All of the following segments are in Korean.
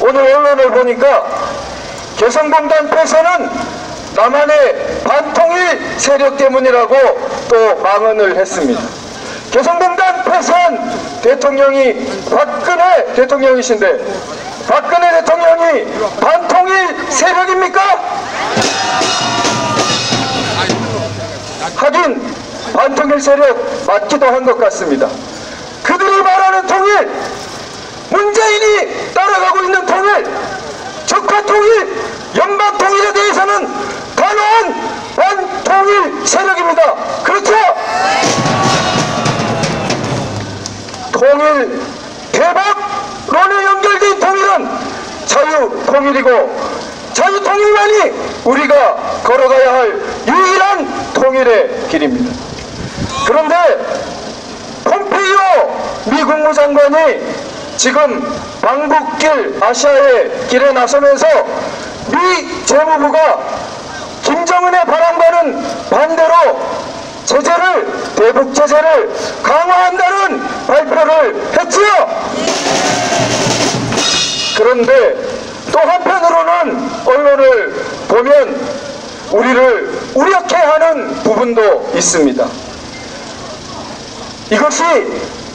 오늘 언론을 보니까 개성공단 폐쇄는 남한의 반통일 세력 때문이라고 또 망언을 했습니다. 개성공단 폐쇄한 대통령이 박근혜 대통령이신데 박근혜 대통령이 반통일 세력입니까? 하긴 반통일 세력 맞기도 한 것 같습니다. 그들이 말하는 통일, 문재인이 따라가고 있는 통일, 적화통일, 연방통일에 대해서는 단호한 반통일 세력입니다. 그렇죠? 통일, 대박론에 연결된 통일은 자유통일이고 자유통일만이 우리가 걸어가야 할 유일한 통일의 길입니다. 그런데 폼페이오 미 국무장관이 지금 방북길 아시아의 길에 나서면서 미 재무부가 김정은의 바람과는 반대로 제재를, 대북 제재를 강화한다는 발표를 했지요. 그런데 또 한편으로는 언론을 보면 우리를 우려케하는 부분도 있습니다. 이것이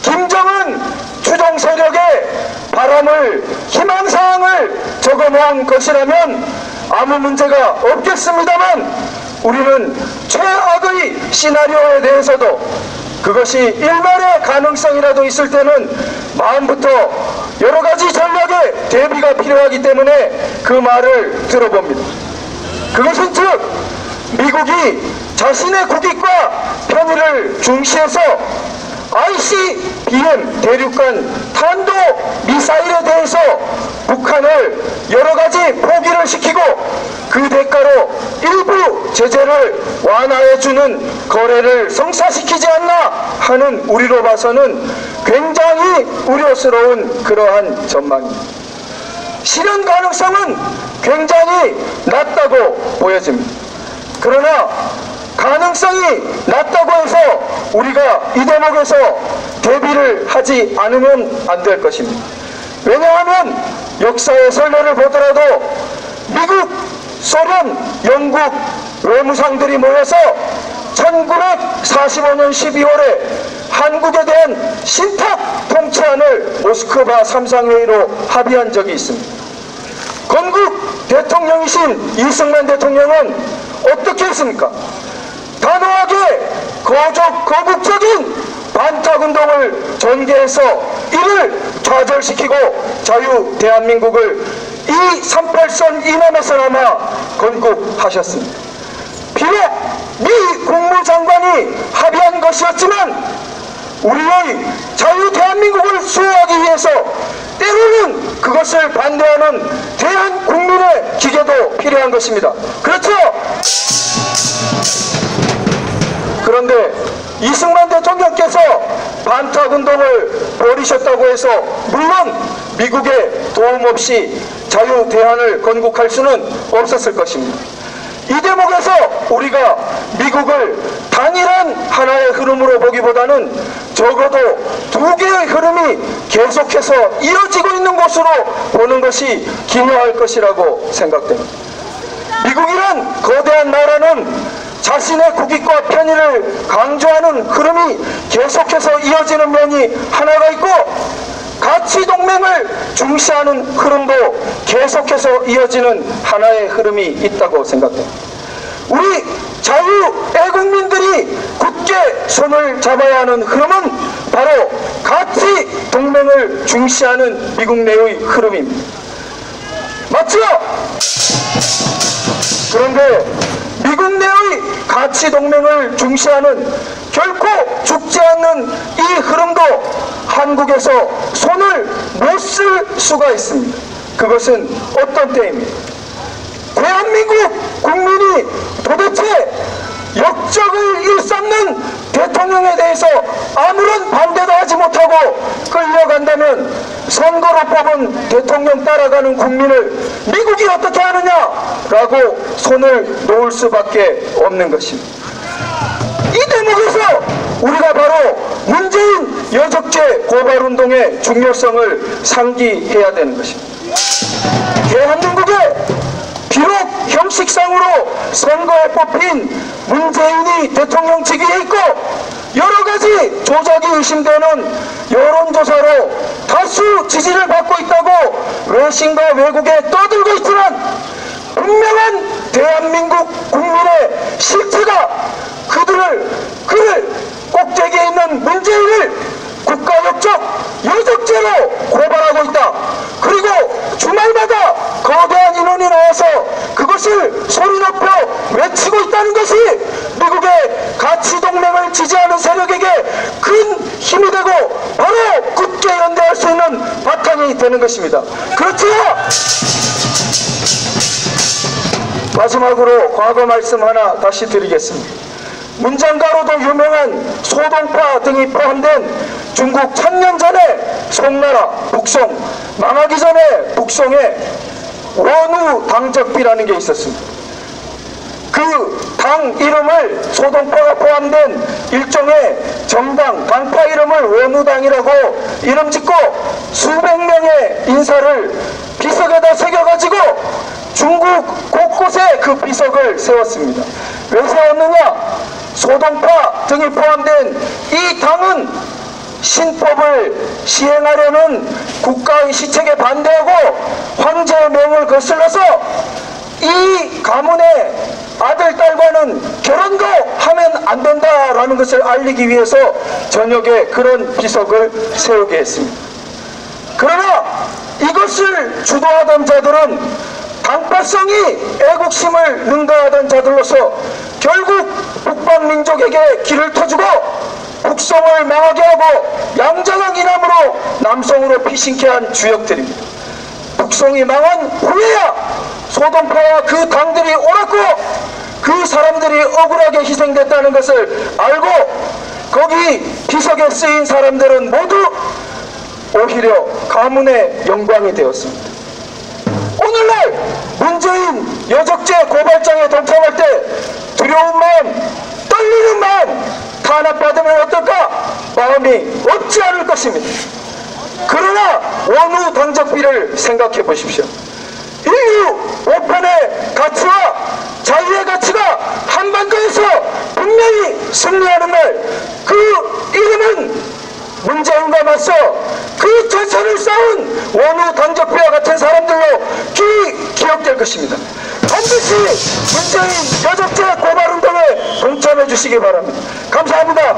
김정은 추종 세력의 바람을, 희망사항을 적어놓은 것이라면 아무 문제가 없겠습니다만 우리는 최악의 시나리오에 대해서도 그것이 일말의 가능성이라도 있을 때는 마음부터 여러 가지 전략의 대비가 필요하기 때문에 그 말을 들어봅니다. 그것은 즉 미국이 자신의 국익과 편의를 중시해서 ICBM 대륙간 탄도 미사일에 대해서 북한을 여러 가지 포기를 시키고 그 대가로 일부 제재를 완화해주는 거래를 성사시키지 않나 하는 우리로 봐서는 굉장히 우려스러운 그러한 전망입니다. 실현 가능성은 굉장히 낮다고 보여집니다. 그러나 가능성이 낮다고 해서 우리가 이 대목에서 대비를 하지 않으면 안 될 것입니다. 왜냐하면 역사의 선례를 보더라도 미국, 소련, 영국 외무상들이 모여서 1945년 12월에 한국에 대한 신탁 통치안을 모스크바 삼상회의로 합의한 적이 있습니다. 건국 대통령이신 이승만 대통령은 어떻게 했습니까? 단호하게 거국적인 반탁운동을 전개해서 이를 좌절시키고 자유 대한민국을 이 38선 이남에서나마 건국하셨습니다. 비록 미 국무장관이 합의한 것이었지만 우리의 자유 대한민국을 수호하기 위해서 때로는 그것을 반대하는 대한국민의 기계도 필요한 것입니다. 그렇죠? 그런데 이승만 대통령께서 반탁운동을 벌이셨다고 해서 물론 미국의 도움 없이 자유 대한을 건국할 수는 없었을 것입니다. 이 대목에서 우리가 미국을 단일한 하나의 흐름으로 보기보다는 적어도 두 개의 흐름이 계속해서 이어지고 있는 것으로 보는 것이 기묘할 것이라고 생각됩니다. 미국이란 거대한 나라는 자신의 국익과 편의를 강조하는 흐름이 계속해서 이어지는 면이 하나가 있고 가치 동맹을 중시하는 흐름도 계속해서 이어지는 하나의 흐름이 있다고 생각합니다. 우리 자유 애국민들이 굳게 손을 잡아야 하는 흐름은 바로 가치 동맹을 중시하는 미국 내의 흐름입니다. 맞죠? 그런데 미국 내의 가치 동맹을 중시하는 결코 죽지 않는 이 흐름도 한국에서 손을 못 쓸 수가 있습니다. 그것은 어떤 때입니까? 대한민국 국민이 도대체 역적을 일삼는 대통령에 대해서 아무런 반대도 하지 못하고 끌려간다면 선거로 뽑은 대통령 따라가는 국민을 미국이 어떻게 하느냐라고 손을 놓을 수밖에 없는 것입니다. 이 대목에서 우리가 바로 문재인 여적죄 고발운동의 중요성을 상기해야 되는 것입니다. 대한민국에 비록 형식상으로 선거에 뽑힌 문재인이 대통령 직위에 있고 여러가지 조작이 의심되는 여론조사로 다수 지지를 받고 있다고 외신과 외국에 떠들고 있지만 분명한 대한민국 국민의 실체가 그를 꼭대기에 있는 문재인을 국가역적 여적죄로 고발하고 있다. 그리고 주말마다 거대한 인원이 나와서 그것을 소리 높여 외치고 있다는 것이 미국의 가치동맹을 지지하는 세력에게 큰 힘이 되고 바로 굳게 연대할 수 있는 바탕이 되는 것입니다. 그렇죠? 마지막으로 과거 말씀 하나 다시 드리겠습니다. 문장가로도 유명한 소동파 등이 포함된 중국 1000년 전에 송나라 북송, 망하기 전에 북송에 원우 당적비라는 게 있었습니다. 그 당 이름을 소동파가 포함된 일종의 정당, 당파 이름을 원우당이라고 이름 짓고 수백 명의 인사를 비석에다 새겨가지고 중국 곳곳에 그 비석을 세웠습니다. 왜 세웠느냐? 소동파 등이 포함된 이 당은 신법을 시행하려는 국가의 시책에 반대하고 황제의 명을 거슬러서 이 가문의 아들, 딸과는 결혼도 하면 안 된다라는 것을 알리기 위해서 저녁에 그런 비석을 세우게 했습니다. 그러나 이것을 주도하던 자들은 당파성이 애국심을 능가하던 자들로서 결국 북방민족에게 길을 터주고 북송을 망하게 하고 양자강 이남으로 남송으로 피신케 한 주역들입니다. 북송이 망한 후에야 소동파와 그 당들이 옳았고 그 사람들이 억울하게 희생됐다는 것을 알고 거기 비석에 쓰인 사람들은 모두 오히려 가문의 영광이 되었습니다. 오늘날 문재인 여적죄 고발장에 동참할 때 두려운 마음, 떨리는 마음, 탄압받으면 어떨까? 마음이 없지 않을 것입니다. 그러나 원우 당적비를 생각해 보십시오. 인류 보편의 가치와 자유의 가치가 한반도에서 분명히 승리하는 날, 그 이름은 문재인과 맞서 그 전선을 쌓은 원우 당적비와 같은 사람들로 기억될 것입니다. 반드시 문재인 여적죄 고발운동에 동참해 주시기 바랍니다. 감사합니다.